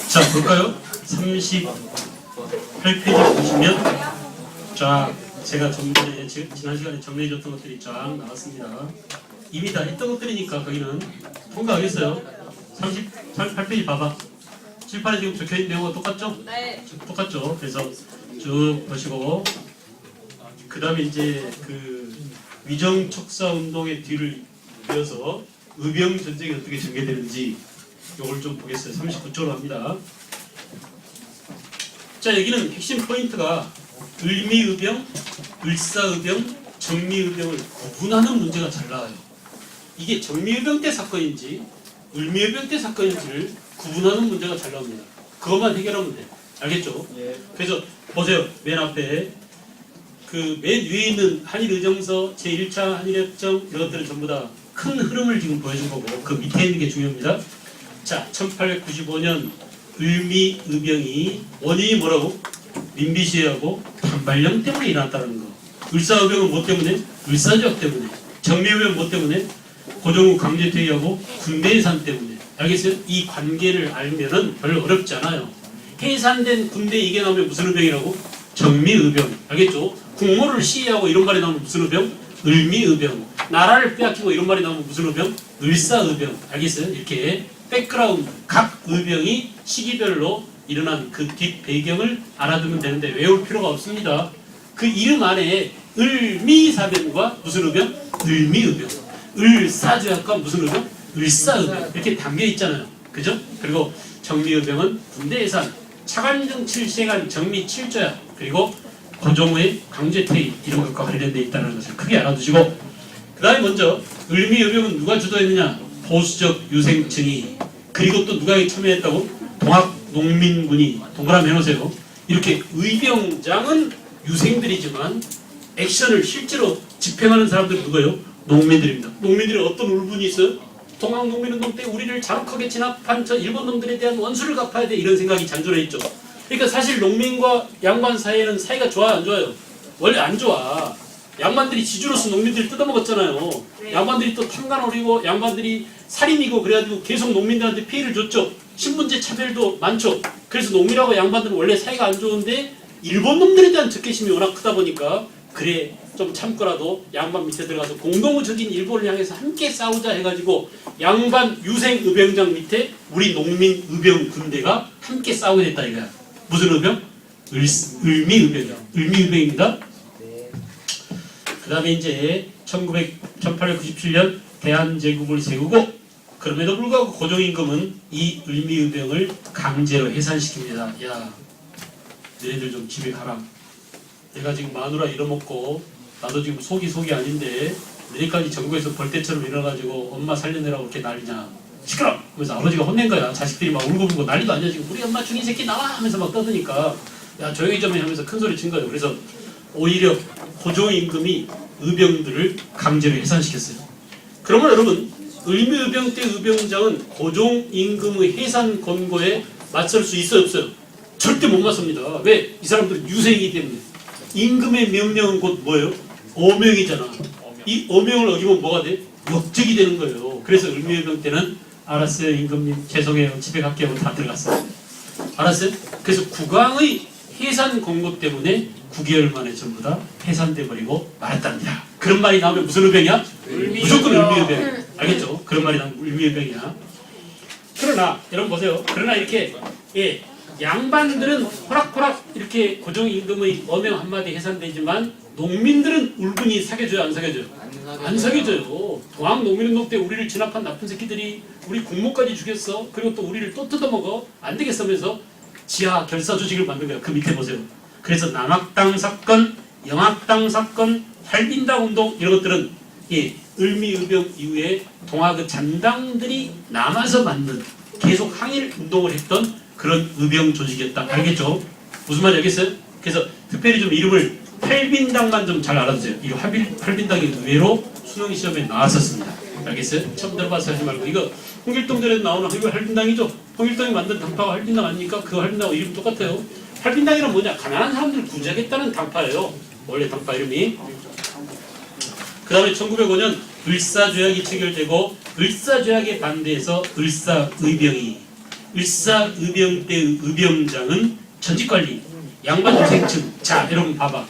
자, 볼까요? 38페이지 보시면 쫙 제가 전번에 지난 시간에 정리해줬던 것들이 쫙 나왔습니다. 이미 다 했던 것들이니까 거기는 통과하겠어요. 38페이지 봐봐. 칠판에 지금 적혀있는 내용과 똑같죠? 네. 똑같죠? 그래서 쭉 보시고 그 다음에 이제 그 위정 척사 운동의 뒤를 이어서 의병 전쟁이 어떻게 전개되는지 요걸 좀 보겠어요. 39쪽으로 합니다. 자, 여기는 핵심 포인트가 을미의병, 을사의병, 정미의병을 구분하는 문제가 잘 나와요. 이게 정미의병 때 사건인지 을미의병 때 사건인지를 구분하는 문제가 잘 나옵니다. 그것만 해결하면 돼요. 알겠죠? 예. 그래서 보세요. 맨 앞에 그 맨 위에 있는 한일의정서, 제1차 한일협정 이런 것들은 전부 다 큰 흐름을 지금 보여준 거고 그 밑에 있는 게 중요합니다. 자, 1895년 을미의병이 원인이 뭐라고? 민비시해하고 단발령 때문에 일어났다는 거. 을사의병은 뭐 때문에? 을사조약 때문에. 정미의병은 뭐 때문에? 고종후 강제퇴위하고 군대 해산 때문에. 알겠어요? 이 관계를 알면은 별로 어렵지 않아요. 해산된 군대 이게 나오면 무슨 의병이라고? 정미의병. 알겠죠? 국모를 시해하고 이런 말이 나오면 무슨 의병? 을미의병. 나라를 빼앗기고 이런 말이 나오면 무슨 의병? 을사의병. 알겠어요? 이렇게 백그라운드 각 의병이 시기별로 일어난 그 뒷 배경을 알아두면 되는데 외울 필요가 없습니다. 그 이름 안에 을미사변과 무슨 의병? 을미의병. 을사조약과 무슨 의병? 을사의병. 이렇게 담겨 있잖아요. 그죠? 그리고 정미의병은 군대 해산, 차관정 7세간 정미 7조약, 그리고 고종후의 강제퇴위 이런 것과 관련되어 있다는 것을 크게 알아두시고, 그 다음에 먼저 을미의병은 누가 주도했느냐? 보수적 유생층이, 그리고 또 누가 참여했다고? 동학농민군이. 동그라미 해놓으세요. 이렇게 의병장은 유생들이지만 액션을 실제로 집행하는 사람들은 누구예요? 농민들입니다. 농민들이 어떤 울분이 있어요? 동학농민운동 때 우리를 잔혹하게 진압한 저 일본 놈들에 대한 원수를 갚아야 돼, 이런 생각이 잔존해 있죠. 그러니까 사실 농민과 양반 사이에는 사이가 좋아요, 안 좋아요? 원래 안 좋아. 양반들이 지주로서 농민들을 뜯어먹었잖아요. 양반들이 또 탄간오리고 양반들이 살인이고 그래가지고 계속 농민들한테 피해를 줬죠. 신분제 차별도 많죠. 그래서 농민하고 양반들은 원래 사이가 안 좋은데 일본 놈들에 대한 적개심이 워낙 크다 보니까 그래 좀 참고라도 양반 밑에 들어가서 공동적인 일본을 향해서 함께 싸우자 해가지고 양반 유생 의병장 밑에 우리 농민 의병 군대가 함께 싸우게 됐다 이거야. 무슨 의병? 을미의병이야. 을미의병입니다. 그 다음에 이제 1897년 대한제국을 세우고, 그럼에도 불구하고 고종임금은 이 을미의병을 강제로 해산시킵니다. 야, 너희들 좀 집에 가라. 내가 지금 마누라 잃어먹고 나도 지금 속이 아닌데 너희까지 전국에서 벌떼처럼 일어나가지고 엄마 살려내라고 이렇게 난리냐. 시끄러! 그래서 아버지가 혼낸 거야. 자식들이 막 울고불고 난리도 아니야. 지금 우리 엄마 죽인 새끼 나와! 하면서 막 떠드니까 야 조용히 좀 해 하면서 큰 소리 친 거예요. 그래서 오히려 고종임금이 의병들을 강제로 해산시켰어요. 그러면 여러분, 을미의병 때 의병장은 고종임금의 해산 권고에 맞설 수 있어요, 없어요? 절대 못 맞섭니다. 왜? 이 사람들은 유생이기 때문에. 임금의 명령은 곧 뭐예요? 어명이잖아. 이 어명을 어기면 뭐가 돼? 역적이 되는 거예요. 그래서 을미의병 때는 알았어요, 임금님 죄송해요, 집에 갈게요 하고 다 들어갔어요. 알았어요? 그래서 국왕의 해산 권고 때문에 9개월 만에 전부 다 해산돼 버리고 말았답니다. 그런 말이 나오면 무슨 의병이야? 무조건 을미의병. 알겠죠? 그런 말이 나오면 을미의병이야. 그러나 여러분 보세요. 그러나 이렇게 양반들은 호락호락 이렇게 고종임금의 어명 한마디 해산되지만 농민들은 울분이 사겨져요, 안 사겨져요? 안 사겨져요. 동학농민운동 때 우리를 진압한 나쁜 새끼들이 우리 국모까지 죽였어. 그리고 또 우리를 또 뜯어먹어. 안 되겠어 하면서 지하 결사 조직을 만든 거예요. 그 밑에 보세요. 그래서 남학당 사건, 영학당 사건, 활빈당 운동 이런 것들은 을미의병 이후에 동학의 잔당들이 남아서 만든 계속 항일 운동을 했던 그런 의병 조직이었다. 알겠죠? 무슨 말인지 알겠어요? 그래서 특별히 좀 이름을 활빈당만 좀 잘 알아두세요. 이 활빈당이 의외로 수능 시험에 나왔었습니다. 알겠어요? 처음 들어봐서 하지 말고. 이거 홍길동전에도 나오는 이거 활빈당이죠? 홍길동이 만든 당파가 활빈당 아닙니까? 그 활빈당하고 이름 똑같아요. 활빈당이란 뭐냐? 가난한 사람들을 구제하겠다는 당파예요. 원래 당파 이름이. 그 다음에 1905년 을사조약이 체결되고 을사조약에 반대해서 을사의병이 을사의병 때의 의병장은 전직관리, 양반정생층. 자 여러분 봐봐.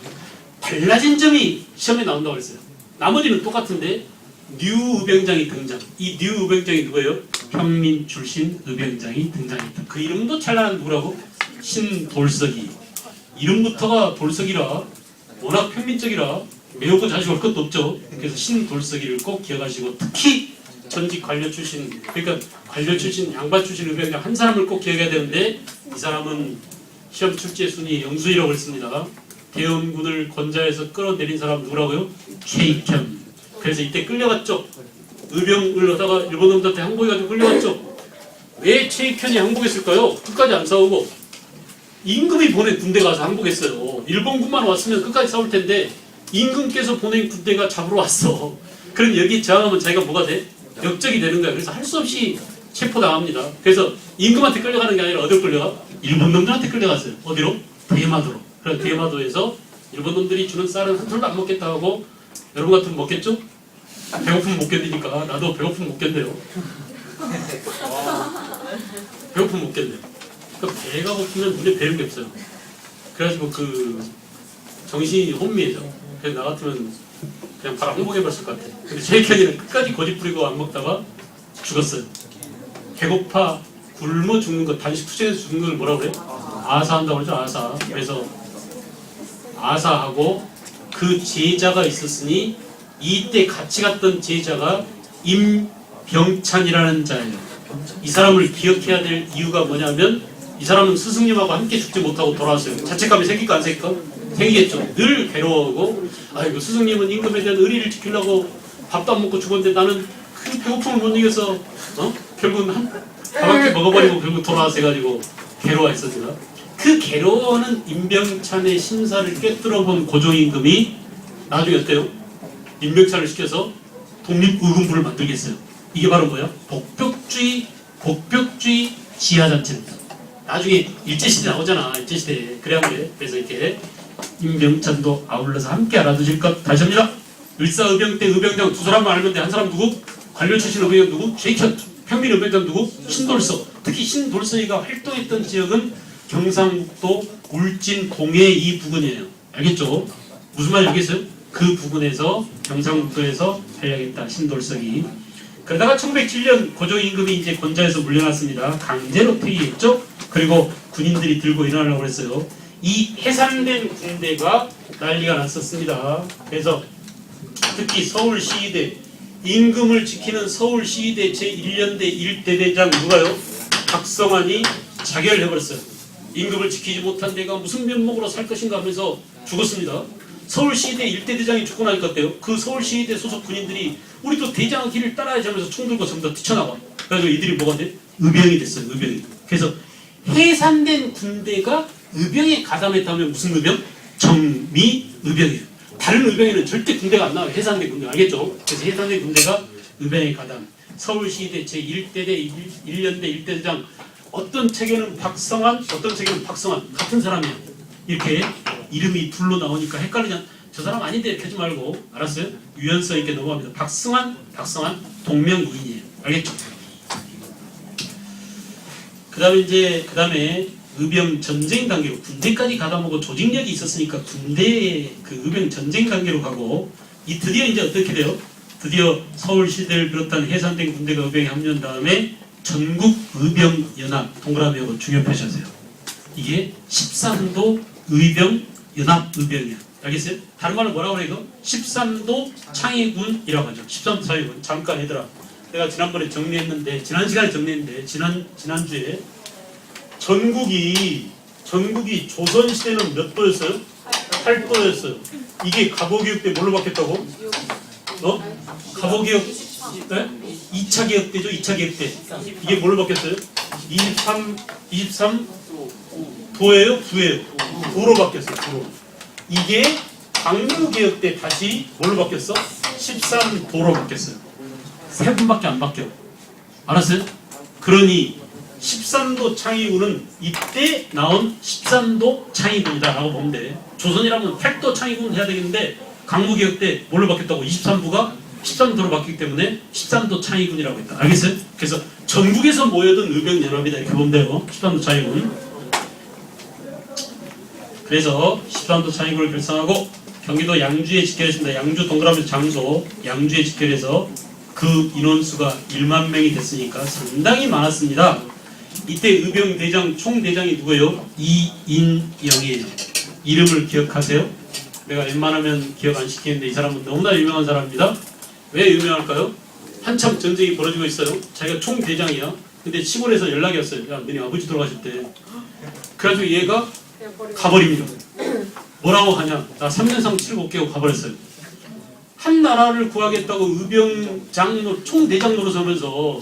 달라진 점이 시험에 나온다고 그랬어요. 나머지는 똑같은데 뉴의병장이 등장. 이 뉴의병장이 누구예요? 현민 출신 의병장이 등장했다. 그 이름도 찬란한 누구라고? 신돌석이. 이름부터가 돌석이라 워낙 평민적이라 매우고 자주 올 것도 없죠. 그래서 신돌석이를 꼭 기억하시고 특히 전직 관료 출신, 그러니까 관료 출신, 양반 출신 의병장 한 사람을 꼭 기억해야 되는데 이 사람은 시험 출제 순위 영수이라고 했습니다. 대원군을 권좌에서 끌어내린 사람 누구라고요? 최익현. 그래서 이때 끌려갔죠. 의병을 하다가 일본 놈들한테 항복해가지고 끌려갔죠. 왜 최익현이 항복했을까요? 끝까지 안 싸우고 임금이 보낸 군대 가서 항복했어요. 일본군만 왔으면 끝까지 싸울 텐데 임금께서 보낸 군대가 잡으러 왔어. 그럼 여기 저항하면 자기가 뭐가 돼? 역적이 되는 거야. 그래서 할 수 없이 체포당합니다. 그래서 임금한테 끌려가는 게 아니라 어디로 끌려가? 일본 놈들한테 끌려갔어요. 어디로? 대마도로. 그래서 대마도에서 일본 놈들이 주는 쌀은 한 톨도 안 먹겠다 하고 여러분 같으면 먹겠죠? 배고프면 못 견디니까 나도 배고프면 못 견뎌요. 배고프면 못 견뎌요. 그러니까 배가 고프면 눈에 배는 게 없어요. 그래가지고 그 정신이 혼미해져. 그래서 나 같으면 그냥 바로 항복해버렸을 것 같아. 근데 최익현이는 끝까지 고집 부리고 안 먹다가 죽었어요. 배고파 굶어 죽는 거, 단식 투쟁에서 죽는 걸 뭐라고 그래? 아사한다고 그러죠. 아사. 그래서 아사하고 그 제자가 있었으니 이때 같이 갔던 제자가 임병찬이라는 자예요. 이 사람을 기억해야 될 이유가 뭐냐면 이 사람은 스승님하고 함께 죽지 못하고 돌아왔어요. 자책감이 생길까 안 생길까? 생기겠죠. 늘 괴로워하고 아이고 스승님은 임금에 대한 의리를 지키려고 밥도 안 먹고 죽었는데 나는 그 배고픔을 못 이겨서 결국은 밥 한 끼 먹어버리고 결국 돌아와서 해가지고 괴로워했었습니다. 그 괴로워하는 임병찬의 심사를 꿰뚫어본 고종임금이 나중에 어때요? 임병찬을 시켜서 독립의금부를 만들겠어요. 이게 바로 뭐야? 복벽주의 지하자치입니다. 나중에 일제시대 나오잖아. 일제시대. 그래야 돼. 그래서 이렇게 임병찬도 아울러서 함께 알아두실 것. 다시 합니다. 을사의병 때 의병장 두 사람만 알면 돼. 한 사람 누구? 관료 출신 의병장 누구? 최익현. 평민 의병장 누구? 신돌석. 특히 신돌석이가 활동했던 지역은 경상북도 울진 동해 이 부근이에요. 알겠죠? 무슨 말인지 알겠어요? 그 부근에서 경상북도에서 활약했다. 신돌석이. 그러다가 1907년 고종임금이 이제 권좌에서 물려났습니다. 강제로 퇴위했죠. 그리고 군인들이 들고 일어나려고 했어요. 이 해산된 군대가 난리가 났었습니다. 그래서 특히 서울시위대, 임금을 지키는 서울시위대 제1년대 1대대장 누가요? 박성환이 자결해버렸어요. 임금을 지키지 못한 내가 무슨 면목으로 살 것인가 하면서 죽었습니다. 서울시위대 1대대장이 죽고 나니까 어때요? 그 서울시위대 소속 군인들이 우리도 대장의 길을 따라야지 하면서 총 들고 전부 다 뛰쳐나와. 그래서 이들이 뭐가 돼? 의병이 됐어요. 의병이. 그래서 해산된 군대가 의병에 가담했다면 무슨 의병? 정미 의병이에요. 다른 의병에는 절대 군대가 안 나와요. 해산된 군대. 알겠죠? 그래서 해산된 군대가 의병에 가담. 서울시대 제1대대 1년대 1대대장 어떤 책에는 박성환, 어떤 책에는 박성환. 같은 사람이에요. 이렇게 이름이 둘로 나오니까 헷갈리냐? 저 사람 아닌데 이렇게 하지 말고 알았어요? 유연성 있게 넘어갑니다. 박성환 동명무인이에요. 알겠죠? 그 다음에 의병 전쟁 단계로 군대까지 가다보고 조직력이 있었으니까 군대의 그 의병 전쟁 단계로 가고 이 드디어 이제 어떻게 돼요? 드디어 서울시대를 비롯한 해산된 군대가 의병에 합류한 다음에 전국 의병 연합 동그라미하고 중요 표시하세요. 이게 13도 의병 연합 의병이야. 알겠어요? 다른 말로 뭐라고 그래 이거? 13도 창의군이라고 하죠. 13도 창의군. 잠깐 얘들아. 내가 지난번에 정리했는데 지난 시간에 정리했는데 지난주에 전국이 조선시대는 몇 도였어요? 8도였어요. 이게 갑오개혁 때 뭘로 바뀌었다고? 갑오개혁 네? 2차 개혁 때죠. 2차 개혁 때 이게 뭘로 바뀌었어요? 23 도예요? 부예요? 도로 바뀌었어요. 도로. 이게 광무개혁 때 다시 뭘로 바뀌었어? 13도로 바뀌었어요. 세 분밖에 안 바뀌어. 알았어요? 그러니 13도 창의군은 이때 나온 13도 창의군이다 라고 보면 돼. 조선이라면 8도 창의군 해야 되겠는데 광무개혁 때 뭘로 바뀌었다고? 23부가 13도로 바뀌기 때문에 13도 창의군이라고 했다. 알겠어요? 그래서 전국에서 모여든 의병연합이다 이렇게 보면 돼요. 13도 창의군. 그래서 13도 창의군을 결성하고 경기도 양주에 집결했습니다. 양주 동그라미 장소 양주에 집결해서 그 인원수가 1만 명이 됐으니까 상당히 많았습니다. 이때 의병대장 총대장이 누구예요? 이인영이에요. 이름을 기억하세요? 내가 웬만하면 기억 안 시키는데 이 사람은 너무나 유명한 사람입니다. 왜 유명할까요? 한참 전쟁이 벌어지고 있어요. 자기가 총대장이야. 근데 시골에서 연락이 왔어요. 야, 너네 아버지 돌아가실 때. 그래가지고 얘가 가버립니다. 뭐라고 하냐? 나 3년상 치르고 올게 하고 가버렸어요. 한 나라를 구하겠다고 의병장 총대장 노릇하면서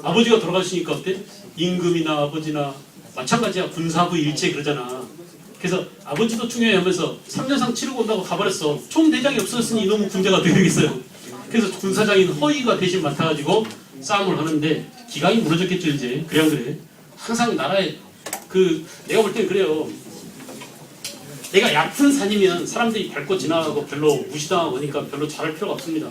아버지가 돌아가시니까 어때? 임금이나 아버지나 마찬가지야. 군사부 일체 그러잖아. 그래서 아버지도 중요해 하면서 3년상 치르고 온다고 가버렸어. 총대장이 없었으니 이놈은 군대가 어떻게 되겠어요. 그래서 군사장인 허위가 대신 맡아가지고 싸움을 하는데 기강이 무너졌겠죠 이제. 그래 안 그래? 항상 나라에 내가 볼 땐 그래요. 내가 얕은 산이면 사람들이 밟고 지나가고 별로 무시당하고 하니까 별로 잘할 필요가 없습니다.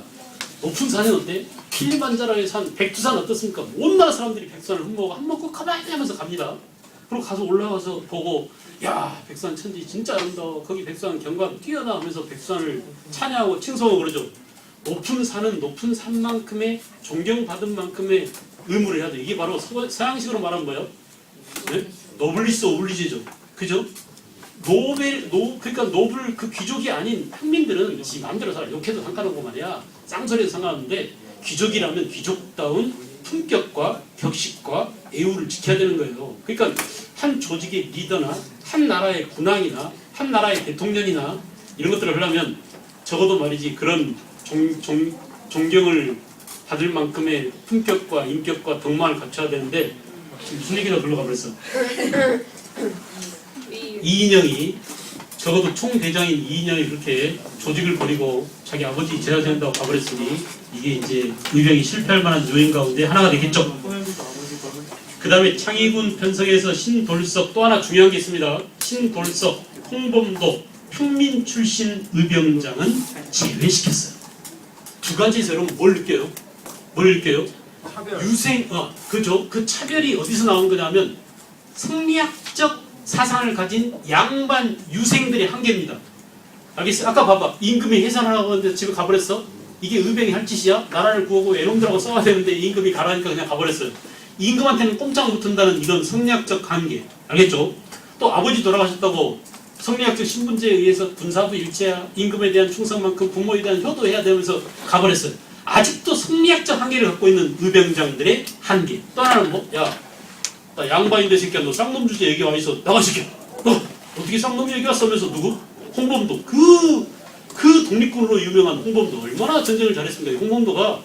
높은 산은 어때? 킬리만자로의 산, 백두산 어떻습니까? 온 나라 사람들이 백두산을 흠모하고 한 번 꼭 가봐야 돼 하면서 갑니다. 그리고 가서 올라가서 보고 야 백두산 천지 진짜 아름다워. 거기 백두산 경관 뛰어나 하면서 백두산을 찬양하고 칭송하고 그러죠. 높은 산은 높은 산만큼의 존경받은 만큼의 의무를 해야 돼. 이게 바로 서양식으로 말하면 뭐예요? 네? 노블리스 오블리제죠. 그죠? 그러니까 노블 그 귀족이 아닌 평민들은 지 마음대로 살아. 욕해도 상관없고 말이야. 쌍소리도 상관없는데 귀족이라면 귀족다운 품격과 격식과 애우를 지켜야 되는 거예요. 그러니까 한 조직의 리더나 한 나라의 군왕이나 한 나라의 대통령이나 이런 것들을 하려면 적어도 말이지 그런 존경을 받을 만큼의 품격과 인격과 덕망을 갖춰야 되는데 지금 무슨 얘기가 글러가 버렸어. 이인영이 적어도 총대장인 이인영이 그렇게 조직을 버리고 자기 아버지 제자된다고 가버렸으니 이게 이제 의병이 실패할 만한 요인 가운데 하나가 되겠죠. 그 다음에 창의군 편성에서 신돌석 또 하나 중요한 게 있습니다. 신돌석, 홍범도 평민 출신 의병장은 제외시켰어요. 두 가지에서 여러분 뭘 느껴요? 뭘 느껴요? 그죠? 그 차별이 어디서 나온 거냐면 성리학적 사상을 가진 양반 유생들의 한계입니다. 알겠어요? 아까 봐봐. 임금이 해산하라고 하는데 집에 가버렸어? 이게 의병이 할 짓이야? 나라를 구하고 애놈들하고 싸워야 되는데 임금이 가라니까 그냥 가버렸어요. 임금한테는 꼼짝 못한다는 이런 성리학적 한계. 알겠죠? 또 아버지 돌아가셨다고 성리학적 신분제에 의해서 군사부 일체야 임금에 대한 충성만큼 부모에 대한 효도해야 되면서 가버렸어요. 아직도 성리학적 한계를 갖고 있는 의병장들의 한계. 또 하나는 뭐? 야, 나 양반인데 새끼야 너 쌍놈 주제 얘기 와 있어. 나가 새끼야. 너 어떻게 쌍놈 얘기 왔어 하면서 누구? 홍범도. 그 독립군으로 유명한 홍범도. 얼마나 전쟁을 잘했습니까? 홍범도가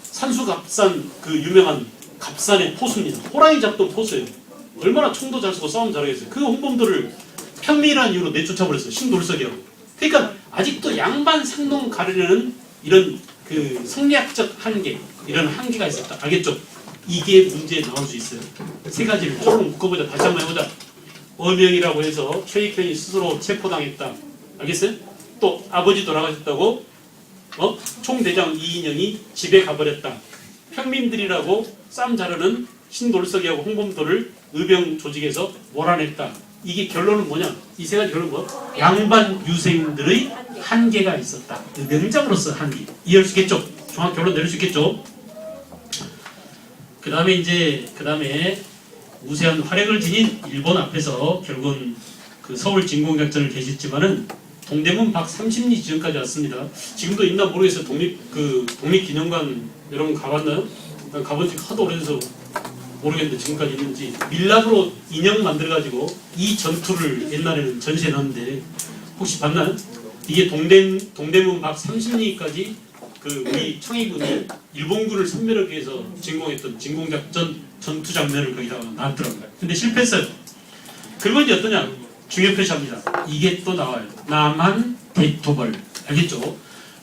산수갑산 그 유명한 갑산의 포수입니다. 호랑이 잡던 포수예요. 얼마나 총도 잘 쏘고 싸움 잘하겠어요. 그 홍범도를 편미라는 이유로 내쫓아버렸어요. 신돌석이라고. 그러니까 아직도 양반 상놈 가르려는 이런 그 성리학적 한계, 이런 한계가 있었다. 알겠죠? 이게 문제에 나올 수 있어요. 세 가지를 조금 묶어보자. 다시 한번 해보자. 어명이라고 해서 최익현이 스스로 체포당했다. 알겠어요? 또 아버지 돌아가셨다고 총대장 이인영이 집에 가버렸다. 평민들이라고 싸움 자르는 신돌석이하고 홍범도를 의병 조직에서 몰아냈다. 이게 결론은 뭐냐? 이 세 가지 결론은 뭐? 양반 유생들의 한계가 있었다. 명장으로서 한계. 이해할 수 있겠죠? 정확 결론 내릴 수 있겠죠? 그 다음에 우세한 활약을 지닌 일본 앞에서 결국은 그 서울 진공작전을 개시했지만은 동대문 박 30리 지점까지 왔습니다. 지금도 있나 모르겠어요. 독립기념관 여러분 가봤나요? 난 가본 지 하도 오래돼서 모르겠는데 지금까지 있는지. 밀랍으로 인형 만들어가지고 이 전투를 옛날에는 전시해 놨는데 혹시 봤나요? 이게 동대문 박 30리까지 그 우리 청해군이 일본군을 섬멸하기 위해서 진공했던 진공작전 전투 장면을 거기다가 놨더라고요. 근데 실패했어요. 그리고 이제 어떠냐? 중요 표시합니다. 이게 또 나와요. 남한 대토벌. 알겠죠?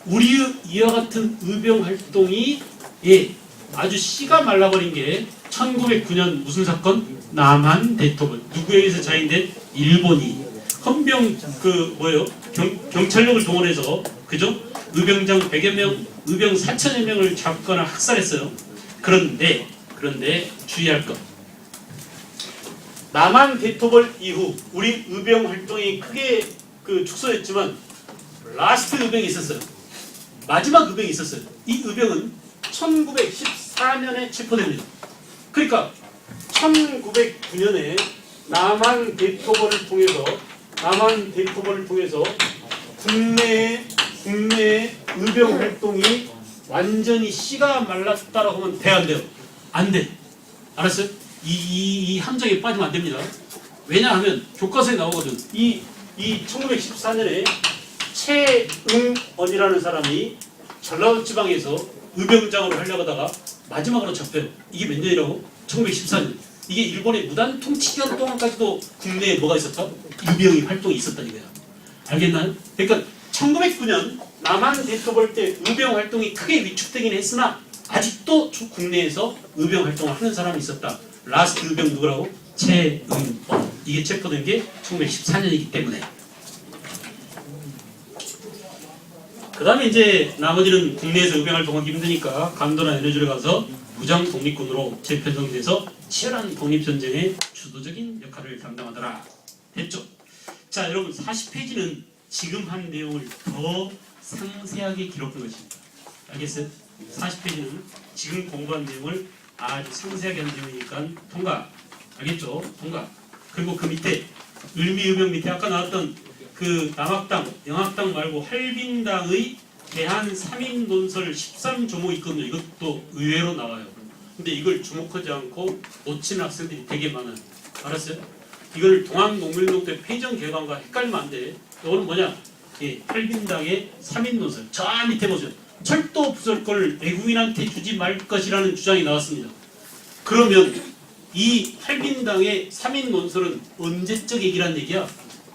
우리 이와 같은 의병 활동이 아주 씨가 말라버린 게 1909년 무슨 사건? 남한 대토벌. 누구에 의해서 자행된? 일본이 헌병 경찰력을 동원해서 그죠? 의병장 100여 명, 의병 4천여 명을 잡거나 학살했어요. 그런데 주의할 것. 남한 대토벌 이후 우리 의병 활동이 크게 축소했지만 라스트 의병이 있었어요. 마지막 의병이 있었어요. 이 의병은 1914년에 체포됩니다. 그러니까 1909년에 남한 대토벌을 통해서 국내 의병 활동이 완전히 씨가 말랐다라고 하면 돼, 안 돼요? 안 돼. 알았어요? 이 함정에 빠지면 안 됩니다. 왜냐하면 교과서에 나오거든. 이 1914년에 최응원이라는 사람이 전라도 지방에서 의병장으로 하려고 하다가 마지막으로 잡혀요. 이게 몇 년이라고? 1914년. 이게 일본의 무단 통치 기간 동안까지도 국내에 뭐가 있었다? 의병이 활동이 있었다는 거야. 알겠나요? 그러니까 1909년 남한 대토벌 때 의병 활동이 크게 위축되긴 했으나 아직도 국내에서 의병 활동을 하는 사람이 있었다. 라스트 의병 누구라고? 최응원. 이게 체포된 게 1914년이기 때문에. 그 다음에 이제 나머지는 국내에서 의병 활동하기 힘드니까 강도나 에너지를 가서 무장 독립군으로 재편성돼서 치열한 독립전쟁의 주도적인 역할을 담당하더라. 됐죠? 자, 여러분 40페이지는 지금 한 내용을 더 상세하게 기록한 것입니다. 알겠어요? 40페이지는 지금 공부한 내용을 아주 상세하게 한 내용이니까 통과. 알겠죠? 통과. 그리고 그 밑에 을미의병 밑에 아까 나왔던 그 남학당, 영학당 말고 할빈당의 대한 3인 논설 13조목 있거든요. 이것도 의외로 나와요. 근데 이걸 주목하지 않고 놓치는 학생들이 되게 많아요. 알았어요? 이걸 동학농민운동 때 패전 개관과 헷갈리면 안 돼. 이거는 뭐냐? 할빈당의 3인 논설. 저 밑에 보세요. 철도 부설권을 외국인한테 주지 말 것이라는 주장이 나왔습니다. 그러면 이 할빈당의 3인 논설은 언제적 얘기란 얘기야?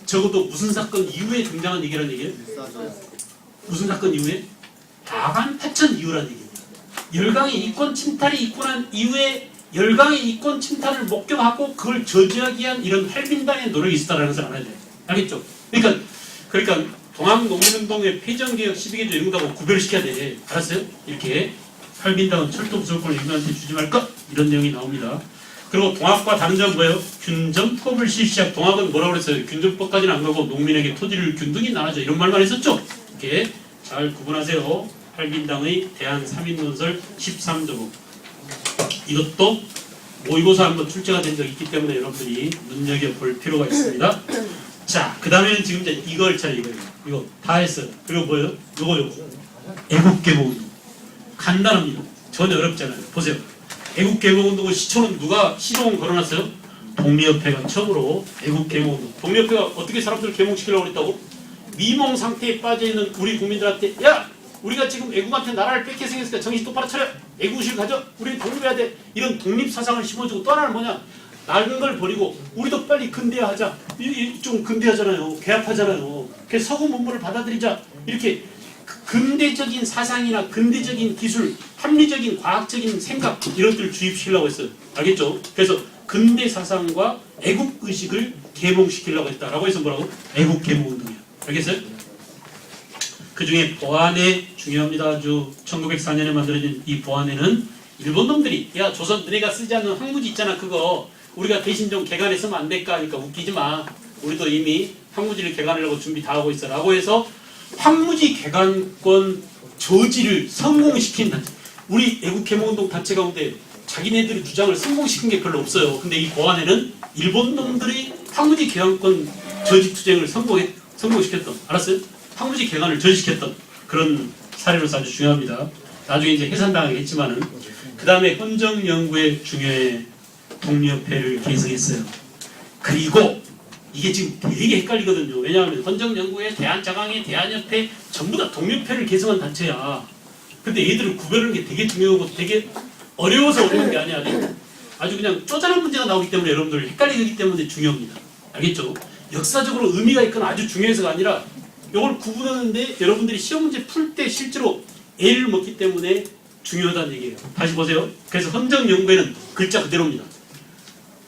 적어도 무슨 사건 이후에 등장한 얘기란 얘기예요? 무슨 사건 이후에? 다간 파천 이후란 얘기입니다. 열강의 이권 침탈이 있고 난 이후에 열강의 이권 침탈을 목격하고 그걸 저지하기 위한 이런 할빈당의 노력이 있었다는 것을 알아야 돼요. 알겠죠? 그러니까 동학농민운동의 패전개혁 12개조 이런 거하고 구별을 시켜야 돼. 알았어요? 이렇게 할빈당은 철도 부설권을 인간한테 주지 말까? 이런 내용이 나옵니다. 그리고 동학과 다른 점은 뭐예요? 균전법을 실시한 동학은 뭐라고 그랬어요? 균전법까지는 안 가고 농민에게 토지를 균등히 나눠줘 이런 말만 했었죠? 이렇게 잘 구분하세요. 할빈당의 대한 3인논설 13조목. 이것도 모의고사 한번 출제가 된 적이 있기 때문에 여러분들이 눈여겨볼 필요가 있습니다. 자, 그 다음에는 지금 이제 이거 다 했어요. 그리고 뭐예요? 요거 애국개몽운동. 간단합니다. 전혀 어렵잖아요. 보세요. 애국개몽운동을 시초는 누가 시동을 걸어놨어요? 독립협회가 처음으로 애국개몽운동. 독립협회가 어떻게 사람들을 개몽시키려고 그랬다고? 미몽 상태에 빠져있는 우리 국민들한테 야! 우리가 지금 애국한테 나라를 뺏게 생겼으니까 정신 똑바로 차려! 애국의식을 가져! 우리는 독립해야 돼! 이런 독립사상을 심어주고 또 하나는 뭐냐? 낡은 걸 버리고 우리도 빨리 근대화하자. 좀 근대하잖아요. 개합하잖아요. 그래서 서구 문물을 받아들이자. 이렇게 근대적인 사상이나 근대적인 기술, 합리적인 과학적인 생각 이런 것들을 주입시키려고 했어요. 알겠죠? 그래서 근대 사상과 애국 의식을 계몽시키려고 했다라고 해서 뭐라고? 애국 계몽 운동이야. 알겠어요? 그 중에 보안회 중요합니다. 아주 1904년에 만들어진 이 보안회는 일본 놈들이 야 조선 너네가 쓰지 않는 항무지 있잖아 그거 우리가 대신 좀 개간해 쓰면 안 될까 하니까 웃기지 마. 우리도 이미 항무지를 개간하려고 준비 다 하고 있어 라고 해서 황무지 개간권 저지를 성공시킨 단체. 우리 애국개몽운동 단체 가운데 자기네들의 주장을 성공시킨 게 별로 없어요. 근데 이 고안에는 일본 놈들이 황무지 개간권 저지 투쟁을 성공시켰던. 알았어요? 황무지 개간을 저지시켰던 그런 사례로서 아주 중요합니다. 나중에 이제 해산당하겠지만은 그 다음에 헌정연구회 중요회 독립협회를 개성했어요. 그리고 이게 지금 되게 헷갈리거든요. 왜냐하면 헌정연구회, 대한자강회, 대한협회 전부 다 독립회를 개성한 단체야. 근데 얘들을 구별하는 게 되게 중요하고 되게 어려워서 어려운 게 아니야. 아주 그냥 쪼잔한 문제가 나오기 때문에 여러분들 헷갈리기 때문에 중요합니다. 알겠죠? 역사적으로 의미가 있거나 아주 중요해서가 아니라 이걸 구분하는데 여러분들이 시험 문제 풀 때 실제로 애를 먹기 때문에 중요하다는 얘기예요. 다시 보세요. 그래서 헌정연구회는 글자 그대로입니다.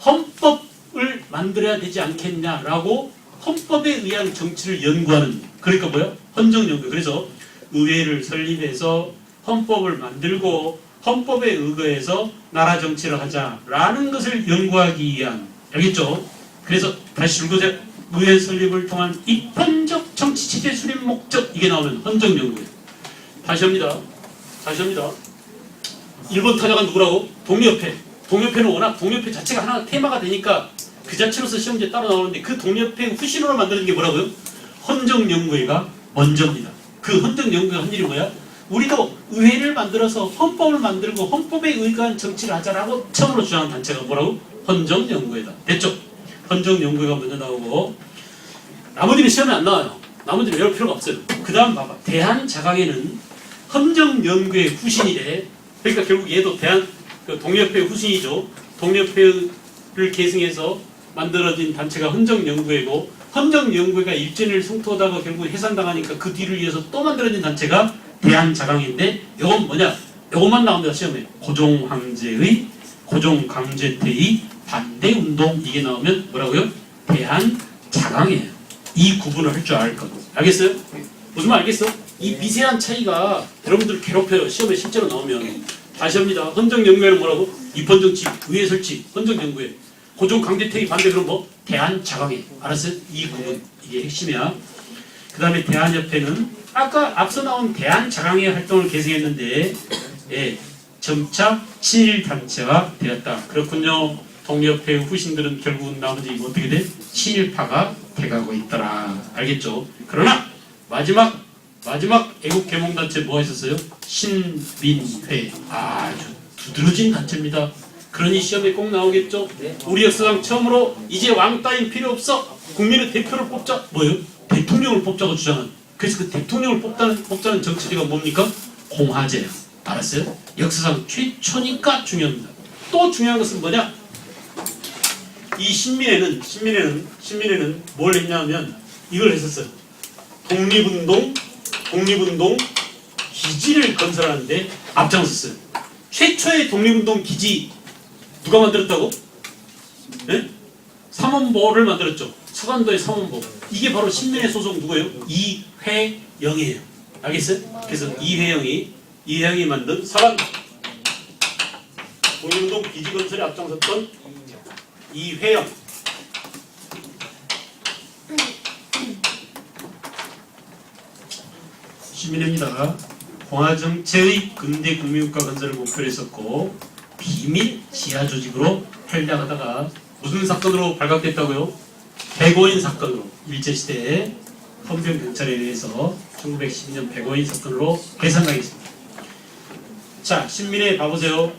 헌법을 만들어야 되지 않겠냐라고 헌법에 의한 정치를 연구하는 그러니까 뭐야? 헌정연구회. 그래서 의회를 설립해서 헌법을 만들고 헌법에 의거해서 나라 정치를 하자라는 것을 연구하기 위한, 알겠죠? 그래서 다시 줄거세 의회 설립을 통한 입헌적 정치 체제 수립 목적, 이게 나오면 헌정연구예요. 다시 합니다. 1번 타자가 누구라고? 동료협회. 동료협회는 워낙 동료협회 자체가 하나 테마가 되니까 그 자체로서 시험지에 따로 나오는데, 그 동료협회 후신으로 만드는 게 뭐라고요? 헌정연구회가 먼저입니다. 그 헌정연구회 한 일이 뭐야? 우리도 의회를 만들어서 헌법을 만들고 헌법에 의거한 정치를 하자라고 처음으로 주장한 단체가 뭐라고? 헌정연구회다. 됐죠? 헌정연구회가 먼저 나오고, 나머지는 시험에 안 나와요. 나머지는 외울 필요가 없어요. 그 다음 봐봐. 대한자강회는 헌정연구회 후신이래. 그러니까 결국 얘도 동료협회 후신이죠. 동료협회를 계승해서 만들어진 단체가 헌정연구회고, 헌정연구회가 일전을 성토하다가 결국 해산당하니까 그 뒤를 이어서 또 만들어진 단체가 대한자강회인데, 요건 뭐냐? 요것만 나옵니다. 시험에. 고종강제퇴의 반대운동, 이게 나오면 뭐라고요? 대한자강회예요. 이 구분을 할 줄 알 것. 알겠어요? 무슨 말 알겠어? 이 미세한 차이가 여러분들 괴롭혀요. 시험에 실제로 나오면. 다시 합니다. 헌정연구회는 뭐라고? 입헌정치, 의회 설치, 헌정연구회. 고종강제퇴의 반대, 그럼 뭐? 대한자강회. 알았어요? 이 구분, 이게 핵심이야. 그 다음에 대한협회는 아까 앞서 나온 대한자강회 활동을 계승했는데, 예, 점차 친일단체가 되었다. 그렇군요. 동료협회 후신들은 결국은 나머지 어떻게 돼? 친일파가 돼가고 있더라. 알겠죠? 그러나 마지막 애국개몽단체 뭐가 있었어요? 신민회. 아주 두드러진 단체입니다. 그러니 시험에 꼭 나오겠죠? 우리 역사상 처음으로 이제 왕 따윈 필요 없어, 국민의 대표를 뽑자. 뭐예요? 대통령을 뽑자고 주장한. 그래서 그 대통령을 뽑자는 정치제가 뭡니까? 공화제예요. 알았어요? 역사상 최초니까 중요합니다. 또 중요한 것은 뭐냐? 이 신민회는 뭘 했냐면 이걸 했었어요. 독립운동 기지를 건설하는데 앞장섰어요. 최초의 독립운동 기지 누가 만들었다고? 네? 삼원보를 만들었죠. 서간도의 삼원보. 이게 바로 신민회 소속 누구예요? 이회영이에요. 알겠어요? 그래서 이회영이 만든 서간 독립운동 기지 건설에 앞장섰던 이회영. 신민회입니다. 공화정체의 근대 국민국가 건설을 목표로 했었고, 비밀 지하 조직으로 활약하다가 무슨 사건으로 발각됐다고요? 백오인 사건으로, 일제시대에 헌병경찰에 의해서 1912년 백오인 사건으로 해산당했습니다. 자, 신민회 봐보세요.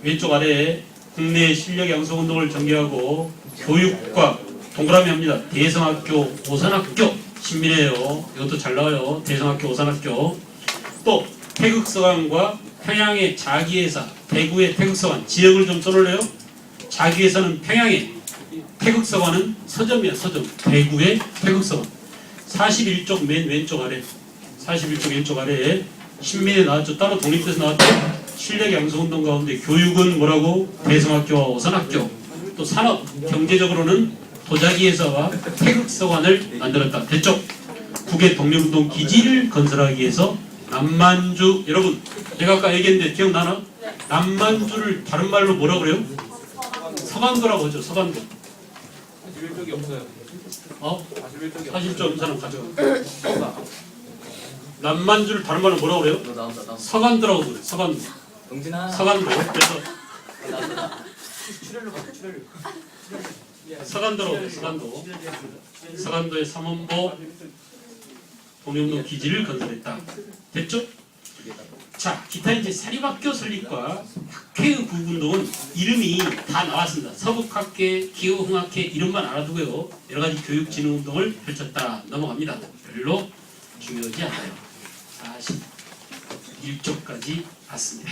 왼쪽 아래에 국내 실력 양성운동을 전개하고 교육과 동그라미 합니다. 대성학교, 오산학교 신민회예요. 이것도 잘 나와요. 대성학교, 오산학교. 또 태극서관과 평양의 자기회사, 대구의 태극서관. 지역을 좀 써놓을래요? 자기회사는 평양에, 태극서관은 서점이야. 서점. 대구의 태극서관. 41쪽 맨 왼쪽 아래, 41쪽 왼쪽 아래에 신민회 나왔죠. 따로 독립돼서 나왔죠. 실력 양성운동 가운데 교육은 뭐라고? 대성학교와 오산학교. 또 산업, 경제적으로는 도자기회사와 태극서관을 만들었다. 됐죠? 국외 독립운동 기지를 건설하기 위해서 남만주, 여러분 내가 아까 얘기했는데 기억나나? 남만주를 다른 말로 뭐라고 그래요? 서간도라고 하죠. 서간도. 41쪽이 없어요. 41쪽 없는 사람 가져가. 남만주를 다른 말로 뭐라고 그래요? 서간도라고 그래요. 서간도. 동진아. 서간도. 그래서 출혈로 가자. 출혈로. 서간도라고 그래요. 서간도. 서간도의 삼원보 독립운동 기지를 건설했다. 됐죠? 자, 기타 이제 사립학교 설립과 학회의 구분동은 이름이 다 나왔습니다. 서북학회, 기후흥학회 이름만 알아두고요. 여러 가지 교육진흥운동을 펼쳤다. 넘어갑니다. 별로 중요하지 않아요. 41쪽까지 봤습니다.